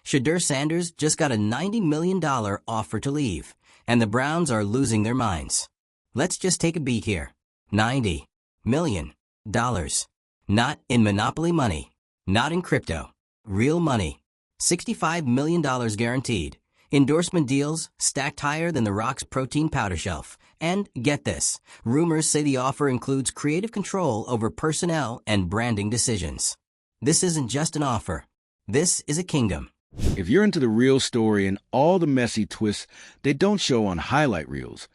Shedeur Sanders just got a $90 million offer to leave, and the Browns are losing their minds. Let's just take a beat here. $90 million. Not in monopoly money. Not in crypto. Real money. $65 million guaranteed. Endorsement deals stacked higher than The Rock's protein powder shelf. And, get this, rumors say the offer includes creative control over personnel and branding decisions. This isn't just an offer. This is a kingdom. If you're into the real story and all the messy twists they don't show on highlight reels,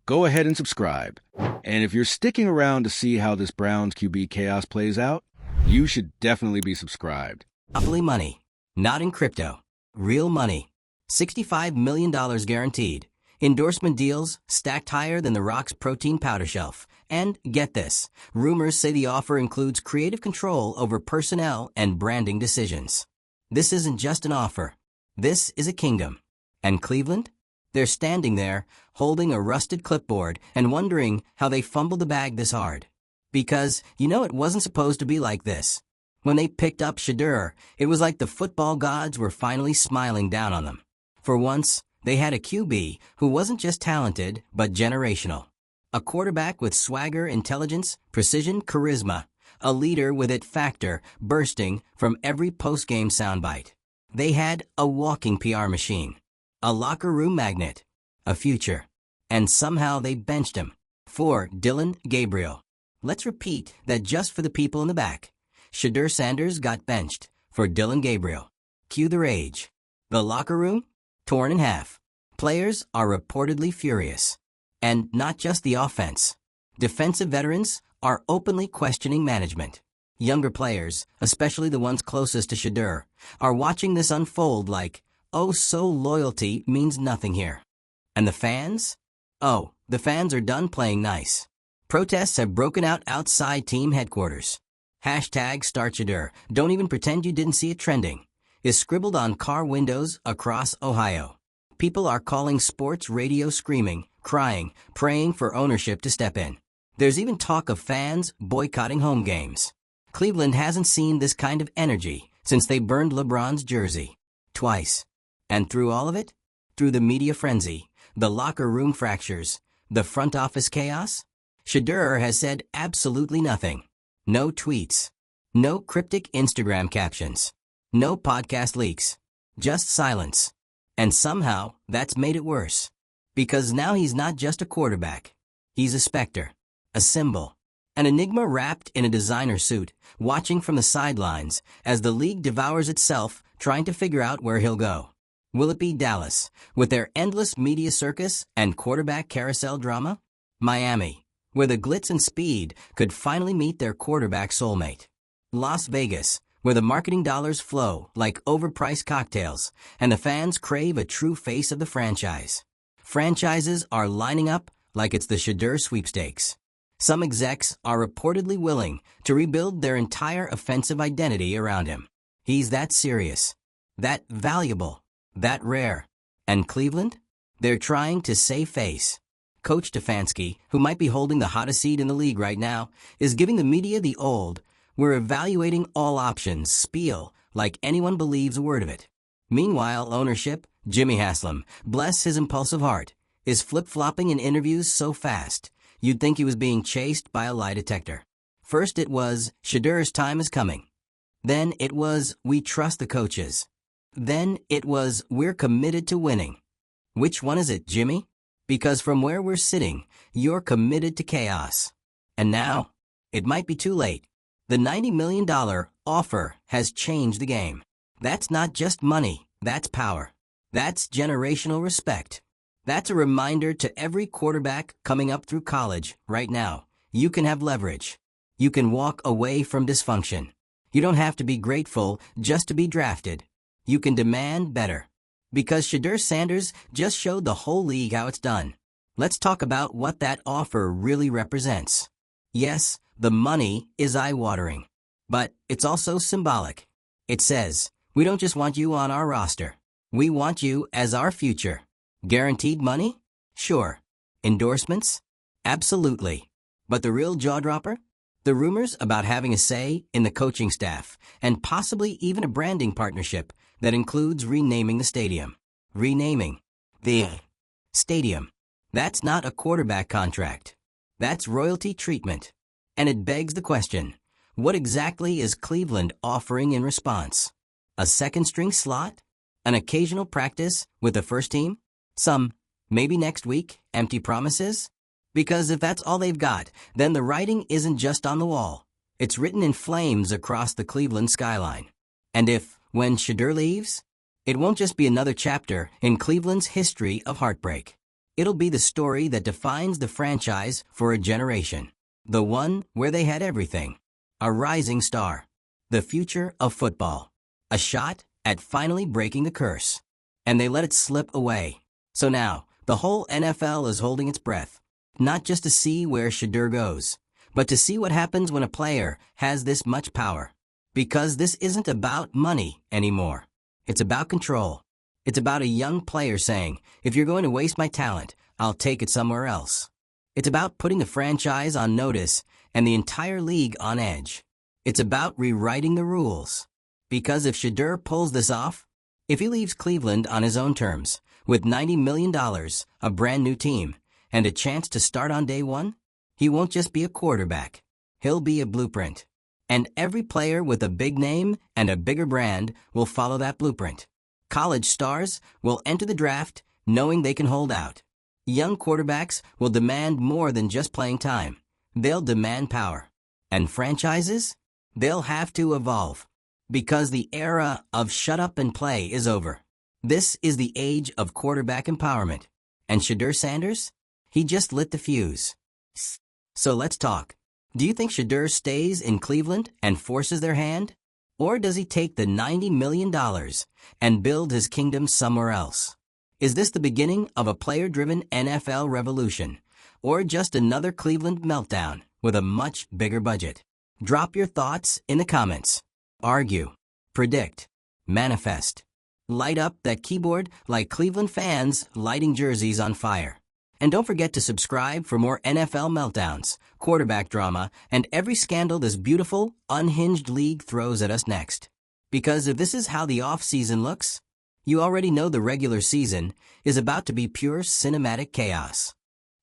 go ahead and subscribe. And if you're sticking around to see how this Browns QB chaos plays out, you should definitely be subscribed. Monopoly money. Not in crypto. Real money. $65 million guaranteed. Endorsement deals stacked higher than The Rock's protein powder shelf. And, get this, rumors say the offer includes creative control over personnel and branding decisions. This isn't just an offer. This is a kingdom. And Cleveland? They're standing there, holding a rusted clipboard and wondering how they fumbled the bag this hard. Because, it wasn't supposed to be like this. When they picked up Shedeur, it was like the football gods were finally smiling down on them. For once, they had a QB who wasn't just talented, but generational. A quarterback with swagger, intelligence, precision, charisma. A leader with it factor bursting from every post-game soundbite. They had a walking PR machine. A locker room magnet. A future. And somehow they benched him. For Dillon Gabriel. Let's repeat that just for the people in the back. Shedeur Sanders got benched for Dillon Gabriel. Cue the rage. The locker room? Torn in half. Players are reportedly furious. And not just the offense. Defensive veterans are openly questioning management. Younger players, especially the ones closest to Shedeur, are watching this unfold like, oh, so loyalty means nothing here. And the fans? Oh, the fans are done playing nice. Protests have broken out outside team headquarters. #StartShedeur, don't even pretend you didn't see it trending, is scribbled on car windows across Ohio. People are calling sports radio screaming, crying, praying for ownership to step in. There's even talk of fans boycotting home games. Cleveland hasn't seen this kind of energy since they burned LeBron's jersey. Twice. And through all of it? Through the media frenzy, the locker room fractures, the front office chaos? Shedeur has said absolutely nothing. No tweets. No cryptic Instagram captions. No podcast leaks. Just silence. And somehow, that's made it worse. Because now he's not just a quarterback. He's a specter. A symbol. An enigma wrapped in a designer suit, watching from the sidelines as the league devours itself, trying to figure out where he'll go. Will it be Dallas, with their endless media circus and quarterback carousel drama? Miami, where the glitz and speed could finally meet their quarterback soulmate. Las Vegas, where the marketing dollars flow like overpriced cocktails, and the fans crave a true face of the franchise. Franchises are lining up like it's the Shedeur sweepstakes. Some execs are reportedly willing to rebuild their entire offensive identity around him. He's that serious, that valuable, that rare. And Cleveland? They're trying to save face. Coach Stefanski, who might be holding the hottest seat in the league right now, is giving the media the old, "we're evaluating all options" spiel like anyone believes a word of it. Meanwhile, ownership, Jimmy Haslam, bless his impulsive heart, is flip-flopping in interviews so fast, you'd think he was being chased by a lie detector. First it was, Shedeur's time is coming. Then it was, we trust the coaches. Then it was, we're committed to winning. Which one is it, Jimmy? Because from where we're sitting, you're committed to chaos. And now, it might be too late. The $90 million offer has changed the game. That's not just money, that's power. That's generational respect. That's a reminder to every quarterback coming up through college right now. You can have leverage. You can walk away from dysfunction. You don't have to be grateful just to be drafted. You can demand better. Because Shedeur Sanders just showed the whole league how it's done. Let's talk about what that offer really represents. Yes, the money is eye-watering. But it's also symbolic. It says, we don't just want you on our roster. We want you as our future. Guaranteed money? Sure. Endorsements? Absolutely. But the real jaw-dropper? The rumors about having a say in the coaching staff, and possibly even a branding partnership, That includes renaming the stadium. Renaming the stadium. That's not a quarterback contract. That's royalty treatment. And it begs the question, what exactly is Cleveland offering in response? A second-string slot? An occasional practice with the first team? Some, maybe next week, empty promises? Because if that's all they've got, then the writing isn't just on the wall. It's written in flames across the Cleveland skyline. And when Shedeur leaves, it won't just be another chapter in Cleveland's history of heartbreak. It'll be the story that defines the franchise for a generation. The one where they had everything. A rising star. The future of football. A shot at finally breaking the curse. And they let it slip away. So now, the whole NFL is holding its breath. Not just to see where Shedeur goes, but to see what happens when a player has this much power. Because this isn't about money anymore. It's about control. It's about a young player saying, if you're going to waste my talent, I'll take it somewhere else. It's about putting the franchise on notice and the entire league on edge. It's about rewriting the rules. Because if Shedeur pulls this off, if he leaves Cleveland on his own terms, with $90 million, a brand new team, and a chance to start on day one, he won't just be a quarterback. He'll be a blueprint. And every player with a big name and a bigger brand will follow that blueprint. College stars will enter the draft knowing they can hold out. Young quarterbacks will demand more than just playing time. They'll demand power. And franchises? They'll have to evolve. Because the era of shut up and play is over. This is the age of quarterback empowerment. And Shedeur Sanders? He just lit the fuse. So let's talk. Do you think Shedeur stays in Cleveland and forces their hand? Or does he take the $90 million and build his kingdom somewhere else? Is this the beginning of a player-driven NFL revolution? Or just another Cleveland meltdown with a much bigger budget? Drop your thoughts in the comments. Argue, predict, manifest. Light up that keyboard like Cleveland fans lighting jerseys on fire. And don't forget to subscribe for more NFL meltdowns, quarterback drama, and every scandal this beautiful, unhinged league throws at us next. Because if this is how the off-season looks, you already know the regular season is about to be pure cinematic chaos.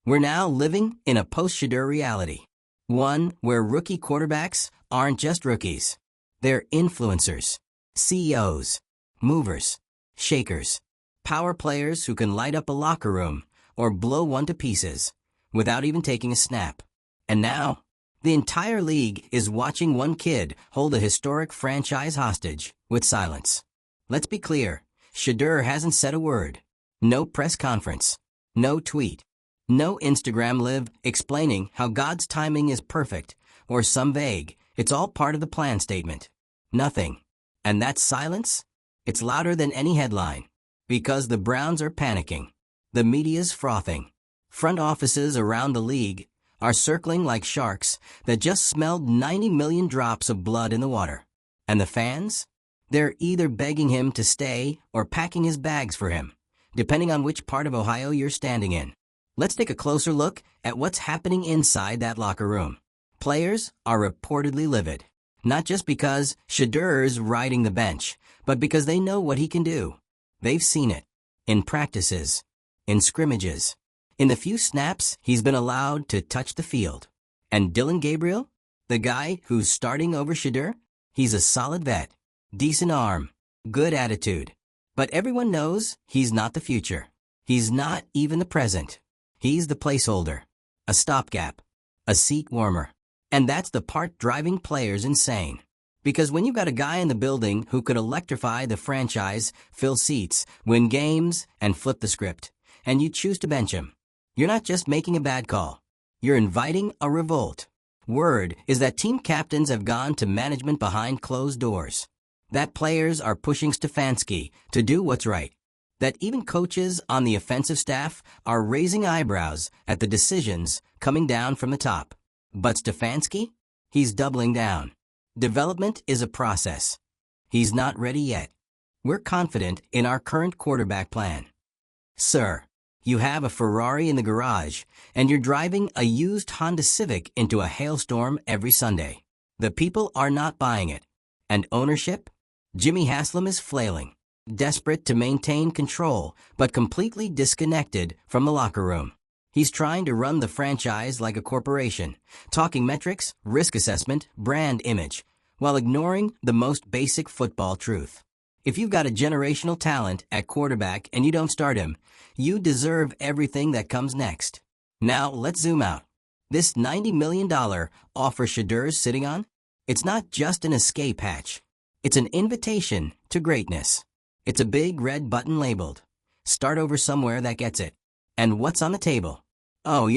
We're now living in a post-Shedeur reality. One where rookie quarterbacks aren't just rookies. They're influencers, CEOs, movers, shakers, power players who can light up a locker room or blow one to pieces without even taking a snap. And now, the entire league is watching one kid hold a historic franchise hostage with silence. Let's be clear, Shedeur hasn't said a word. No press conference, no tweet, no Instagram live explaining how God's timing is perfect or some vague, it's all part of the plan statement. Nothing. And that silence? It's louder than any headline. Because the Browns are panicking. The media's frothing. Front offices around the league are circling like sharks that just smelled 90 million drops of blood in the water. And the fans? They're either begging him to stay or packing his bags for him, depending on which part of Ohio you're standing in. Let's take a closer look at what's happening inside that locker room. Players are reportedly livid. Not just because Shedeur's riding the bench, but because they know what he can do. They've seen it. In practices. In scrimmages. In the few snaps he's been allowed to touch the field. And Dylan Gabriel? The guy who's starting over Shedeur? He's a solid vet. Decent arm. Good attitude. But everyone knows he's not the future. He's not even the present. He's the placeholder. A stopgap. A seat warmer. And that's the part driving players insane. Because when you've got a guy in the building who could electrify the franchise, fill seats, win games, and flip the script, and you choose to bench him, you're not just making a bad call. You're inviting a revolt. Word is that team captains have gone to management behind closed doors. That players are pushing Stefanski to do what's right. That even coaches on the offensive staff are raising eyebrows at the decisions coming down from the top. But Stefanski? He's doubling down. Development is a process. He's not ready yet. We're confident in our current quarterback plan. Sir, you have a Ferrari in the garage, and you're driving a used Honda Civic into a hailstorm every Sunday. The people are not buying it. And ownership? Jimmy Haslam is flailing. desperate to maintain control, but completely disconnected from the locker room. He's trying to run the franchise like a corporation, talking metrics, risk assessment, brand image, while ignoring the most basic football truth. If you've got a generational talent at quarterback and you don't start him, you deserve everything that comes next. Now, let's zoom out. This $90 million offer Shedeur's sitting on? It's not just an escape hatch. It's an invitation to greatness. It's a big red button labeled, "Start over somewhere that gets it." And what's on the table? Oh,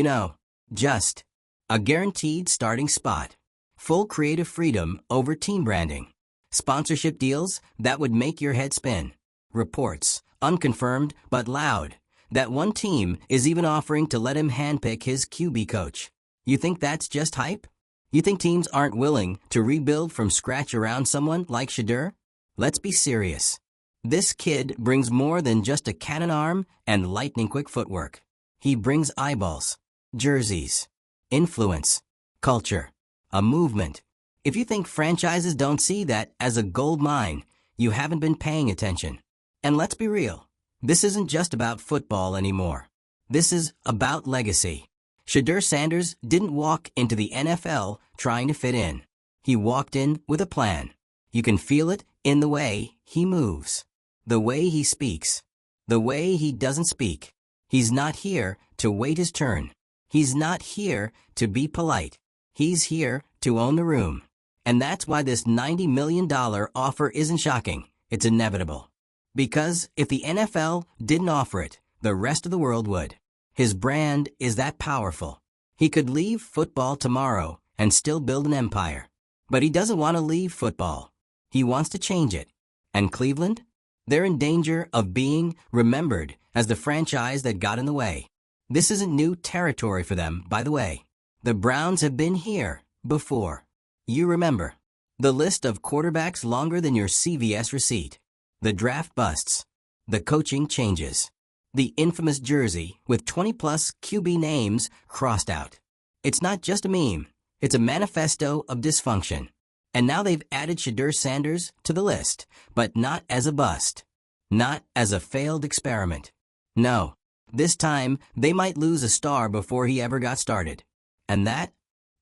just a guaranteed starting spot, full creative freedom over team branding, sponsorship deals that would make your head spin, reports, unconfirmed but loud, that one team is even offering to let him handpick his QB coach. You think that's just hype? You think teams aren't willing to rebuild from scratch around someone like Shedeur? Let's be serious. This kid brings more than just a cannon arm and lightning-quick footwork. He brings eyeballs, jerseys, influence, culture, a movement. If you think franchises don't see that as a gold mine, you haven't been paying attention. And let's be real, this isn't just about football anymore. This is about legacy. Shedeur Sanders didn't walk into the NFL trying to fit in. He walked in with a plan. You can feel it in the way he moves, the way he speaks, the way he doesn't speak. He's not here to wait his turn. He's not here to be polite. He's here to own the room. And that's why this $90 million offer isn't shocking. It's inevitable. Because if the NFL didn't offer it, the rest of the world would. His brand is that powerful. He could leave football tomorrow and still build an empire. But he doesn't want to leave football. He wants to change it. And Cleveland? They're in danger of being remembered as the franchise that got in the way. This isn't new territory for them, by the way. The Browns have been here before. You remember. The list of quarterbacks longer than your CVS receipt. The draft busts. The coaching changes. The infamous jersey with 20-plus QB names crossed out. It's not just a meme. It's a manifesto of dysfunction. And now they've added Shedeur Sanders to the list, but not as a bust. Not as a failed experiment. No. This time, they might lose a star before he ever got started. And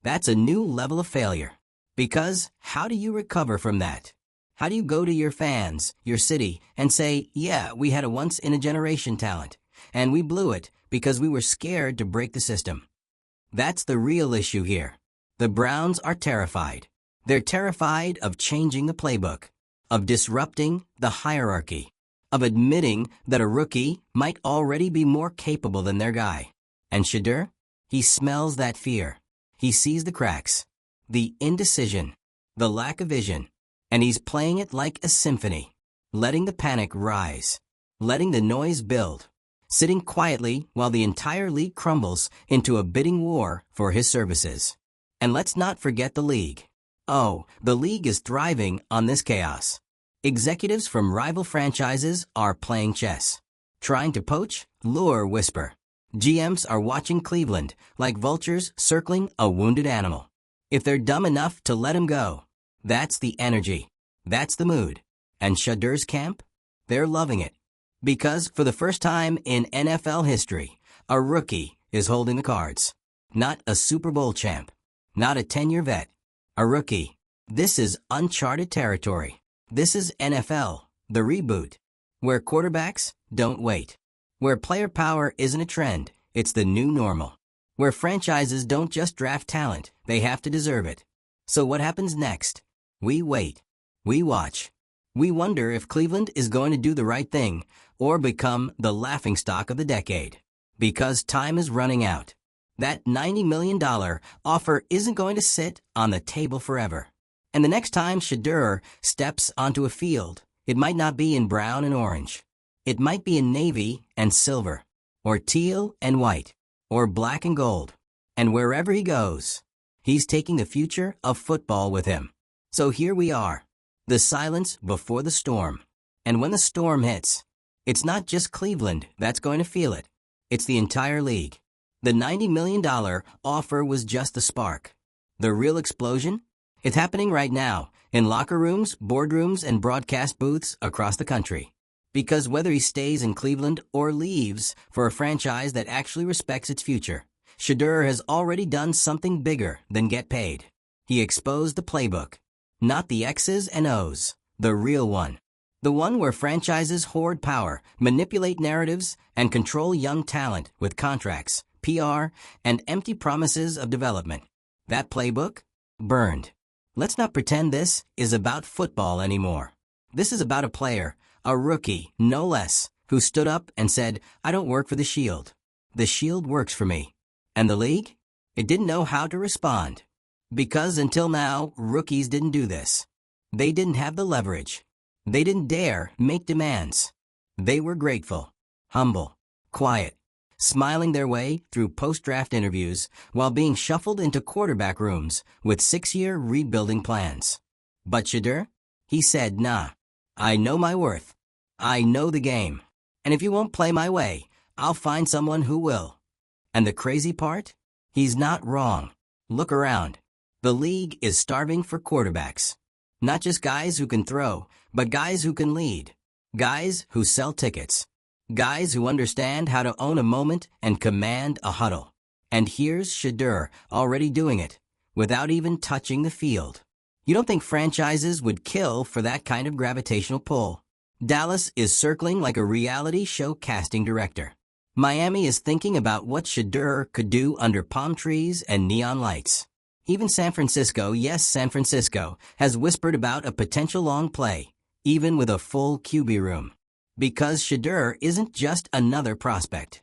that's a new level of failure. Because how do you recover from that? How do you go to your fans, your city, and say, yeah, we had a once-in-a-generation talent, and we blew it because we were scared to break the system? That's the real issue here. The Browns are terrified. They're terrified of changing the playbook, of disrupting the hierarchy, of admitting that a rookie might already be more capable than their guy. And Shedeur? He smells that fear. He sees the cracks, the indecision, the lack of vision, and he's playing it like a symphony, letting the panic rise, letting the noise build, sitting quietly while the entire league crumbles into a bidding war for his services. And let's not forget the league. Oh, the league is thriving on this chaos. Executives from rival franchises are playing chess, trying to poach, lure, whisper. GMs are watching Cleveland like vultures circling a wounded animal. If they're dumb enough to let him go, that's the energy. That's the mood. And Shedeur's camp? They're loving it. Because for the first time in NFL history, a rookie is holding the cards. Not a Super Bowl champ. Not a 10-year vet. A rookie. This is uncharted territory. This is NFL, the reboot, where quarterbacks don't wait. Where player power isn't a trend, it's the new normal. Where franchises don't just draft talent, they have to deserve it. So what happens next? We wait. We watch. We wonder if Cleveland is going to do the right thing or become the laughingstock of the decade. Because time is running out. That $90 million offer isn't going to sit on the table forever. And the next time Shedeur steps onto a field, it might not be in brown and orange. It might be in navy and silver, or teal and white, or black and gold. And wherever he goes, he's taking the future of football with him. So here we are, the silence before the storm. And when the storm hits, it's not just Cleveland that's going to feel it. It's the entire league. The $90 million offer was just the spark. The real explosion? It's happening right now, in locker rooms, boardrooms, and broadcast booths across the country. Because whether he stays in Cleveland or leaves for a franchise that actually respects its future, Shedeur has already done something bigger than get paid. He exposed the playbook. Not the X's and O's, the real one. The one where franchises hoard power, manipulate narratives, and control young talent with contracts, PR, and empty promises of development. That playbook? Burned. Let's not pretend this is about football anymore. This is about a player, a rookie, no less, who stood up and said, "I don't work for the Shield. The Shield works for me." And the league? It didn't know how to respond. Because until now, rookies didn't do this. They didn't have the leverage. They didn't dare make demands. They were grateful, humble, quiet, smiling their way through post-draft interviews while being shuffled into quarterback rooms with 6-year rebuilding plans. But Shedeur? He said, "Nah, I know my worth. I know the game. And if you won't play my way, I'll find someone who will." And the crazy part? He's not wrong. Look around. The league is starving for quarterbacks. Not just guys who can throw, but guys who can lead. Guys who sell tickets. Guys who understand how to own a moment and command a huddle. And here's Shedeur already doing it, without even touching the field. You don't think franchises would kill for that kind of gravitational pull? Dallas is circling like a reality show casting director. Miami is thinking about what Shedeur could do under palm trees and neon lights. Even San Francisco, yes, San Francisco, has whispered about a potential long play, even with a full QB room. Because Shedeur isn't just another prospect.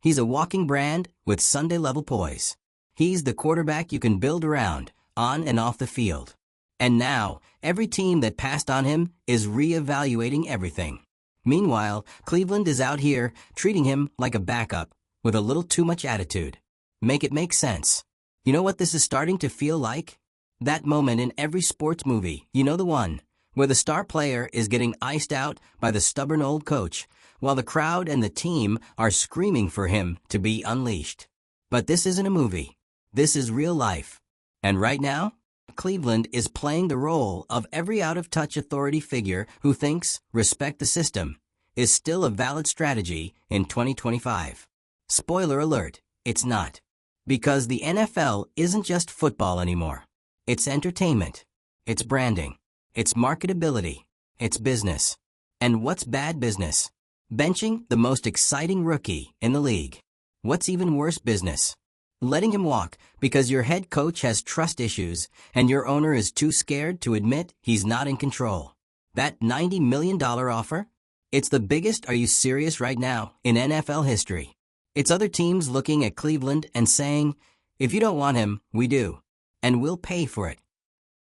He's a walking brand with Sunday-level poise. He's the quarterback you can build around, on and off the field. And now, every team that passed on him is re-evaluating everything. Meanwhile, Cleveland is out here treating him like a backup with a little too much attitude. Make it make sense. You know what this is starting to feel like? That moment in every sports movie, you know the one, where the star player is getting iced out by the stubborn old coach, while the crowd and the team are screaming for him to be unleashed. But this isn't a movie. This is real life. And right now, Cleveland is playing the role of every out-of-touch authority figure who thinks respect the system is still a valid strategy in 2025. Spoiler alert, it's not. Because the NFL isn't just football anymore. It's entertainment. It's branding. It's marketability. It's business. And what's bad business? Benching the most exciting rookie in the league. What's even worse business? Letting him walk because your head coach has trust issues and your owner is too scared to admit he's not in control. That $90 million offer? It's the biggest "are you serious right now" in NFL history. It's other teams looking at Cleveland and saying, "If you don't want him, we do. And we'll pay for it."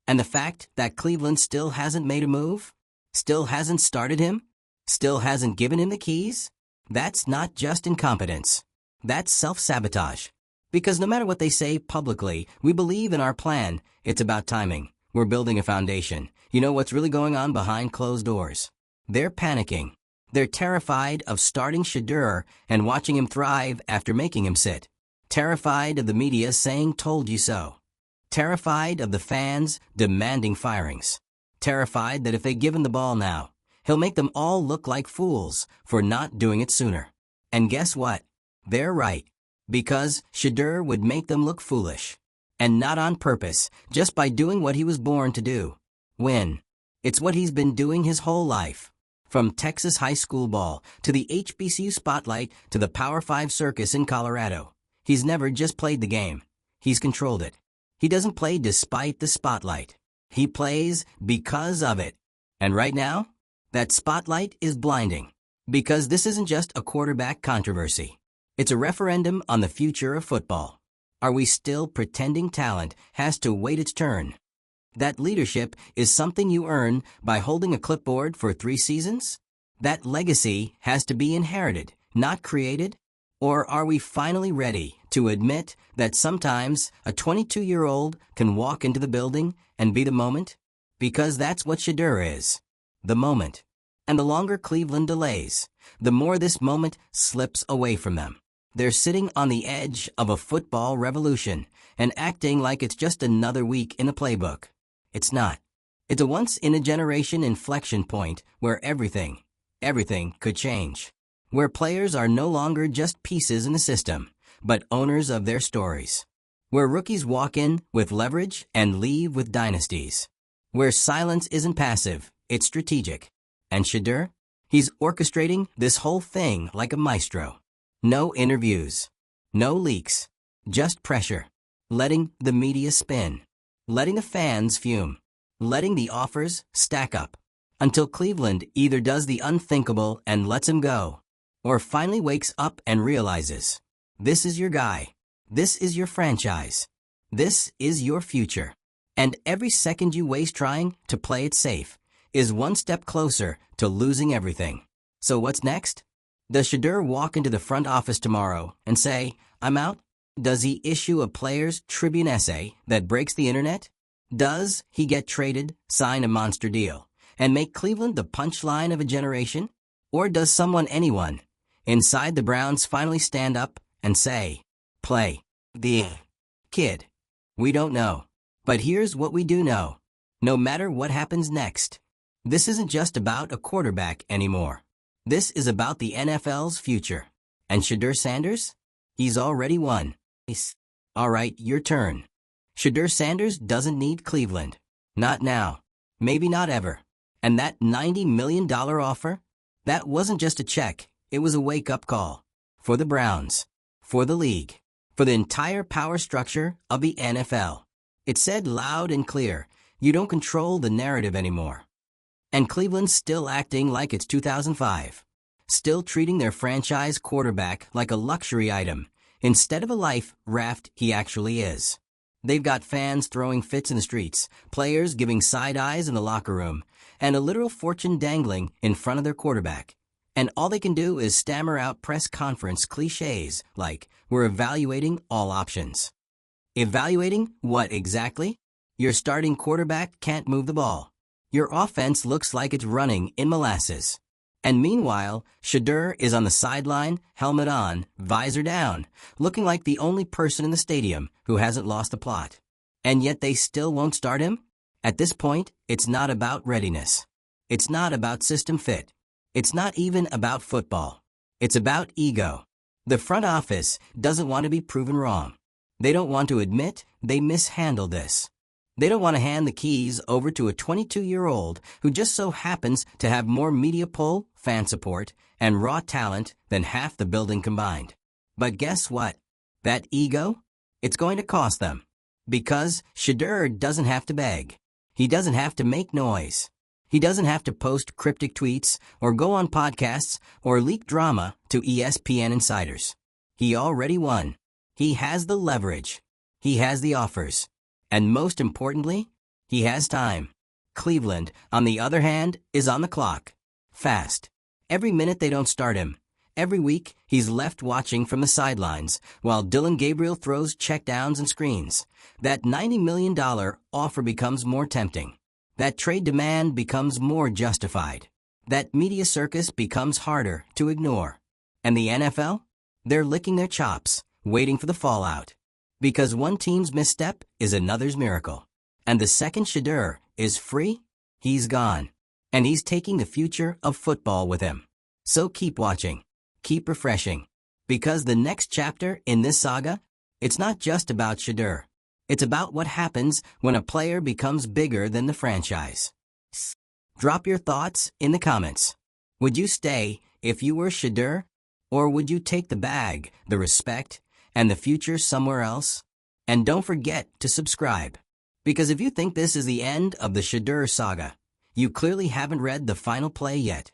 And the fact that Cleveland still hasn't made a move? Still hasn't started him? Still hasn't given him the keys? That's not just incompetence. That's self-sabotage. Because no matter what they say publicly, we believe in our plan. It's about timing. We're building a foundation. You know what's really going on behind closed doors? They're panicking. They're terrified of starting Shedeur and watching him thrive after making him sit. Terrified of the media saying "told you so." Terrified of the fans demanding firings. Terrified that if they give him the ball now, he'll make them all look like fools for not doing it sooner. And guess what? They're right. Because Shedeur would make them look foolish. And not on purpose, just by doing what he was born to do. Win. It's what he's been doing his whole life. From Texas high school ball to the HBCU spotlight to the Power 5 circus in Colorado. He's never just played the game. He's controlled it. He doesn't play despite the spotlight. He plays because of it. And right now, that spotlight is blinding. Because this isn't just a quarterback controversy. It's a referendum on the future of football. Are we still pretending talent has to wait its turn? That leadership is something you earn by holding a clipboard for 3 seasons? That legacy has to be inherited, not created? Or are we finally ready to admit that sometimes a 22-year-old can walk into the building and be the moment? Because that's what Shedeur is. The moment. And the longer Cleveland delays, the more this moment slips away from them. They're sitting on the edge of a football revolution and acting like it's just another week in the playbook. It's not. It's a once-in-a-generation inflection point where everything everything could change. Where players are no longer just pieces in the system, but owners of their stories. Where rookies walk in with leverage and leave with dynasties. Where silence isn't passive, it's strategic. And Shedeur? He's orchestrating this whole thing like a maestro. No interviews. No leaks. Just pressure. Letting the media spin. Letting the fans fume. Letting the offers stack up. Until Cleveland either does the unthinkable and lets him go, or finally wakes up and realizes, this is your guy. This is your franchise. This is your future. And every second you waste trying to play it safe is one step closer to losing everything. So what's next? Does Shedeur walk into the front office tomorrow and say, I'm out? Does he issue a Players Tribune essay that breaks the internet? Does he get traded, sign a monster deal, and make Cleveland the punchline of a generation? Or does anyone, inside the Browns finally stand up and say, play the kid? We don't know. But here's what we do know. No matter what happens next, this isn't just about a quarterback anymore. This is about the NFL's future. And Shedeur Sanders? He's already won. All right, your turn. Shedeur Sanders doesn't need Cleveland. Not now. Maybe not ever. And that $90 million offer? That wasn't just a check. It was a wake-up call. For the Browns. For the league. For the entire power structure of the NFL. It said loud and clear, you don't control the narrative anymore. And Cleveland's still acting like it's 2005. Still treating their franchise quarterback like a luxury item, instead of a life raft he actually is. They've got fans throwing fits in the streets, players giving side eyes in the locker room, and a literal fortune dangling in front of their quarterback. And all they can do is stammer out press conference cliches like, we're evaluating all options. Evaluating what exactly? Your starting quarterback can't move the ball. Your offense looks like it's running in molasses. And meanwhile, Shedeur is on the sideline, helmet on, visor down, looking like the only person in the stadium who hasn't lost the plot. And yet they still won't start him? At this point, it's not about readiness. It's not about system fit. It's not even about football. It's about ego. The front office doesn't want to be proven wrong. They don't want to admit they mishandled this. They don't want to hand the keys over to a 22-year-old who just so happens to have more media pull, fan support, and raw talent than half the building combined. But guess what? That ego? It's going to cost them. Because Shedeur doesn't have to beg. He doesn't have to make noise. He doesn't have to post cryptic tweets or go on podcasts or leak drama to ESPN insiders. He already won. He has the leverage. He has the offers. And most importantly, he has time. Cleveland, on the other hand, is on the clock. Fast. Every minute they don't start him. Every week, he's left watching from the sidelines while Dylan Gabriel throws checkdowns and screens. That $90 million offer becomes more tempting. That trade demand becomes more justified. That media circus becomes harder to ignore. And the NFL? They're licking their chops, waiting for the fallout. Because one team's misstep is another's miracle. And the second Shedeur is free, he's gone. And he's taking the future of football with him. So keep watching. Keep refreshing. Because the next chapter in this saga, it's not just about Shedeur. It's about what happens when a player becomes bigger than the franchise. Drop your thoughts in the comments. Would you stay if you were Shedeur? Or would you take the bag, the respect, and the future somewhere else? And don't forget to subscribe. Because if you think this is the end of the Shedeur saga, you clearly haven't read the final play yet.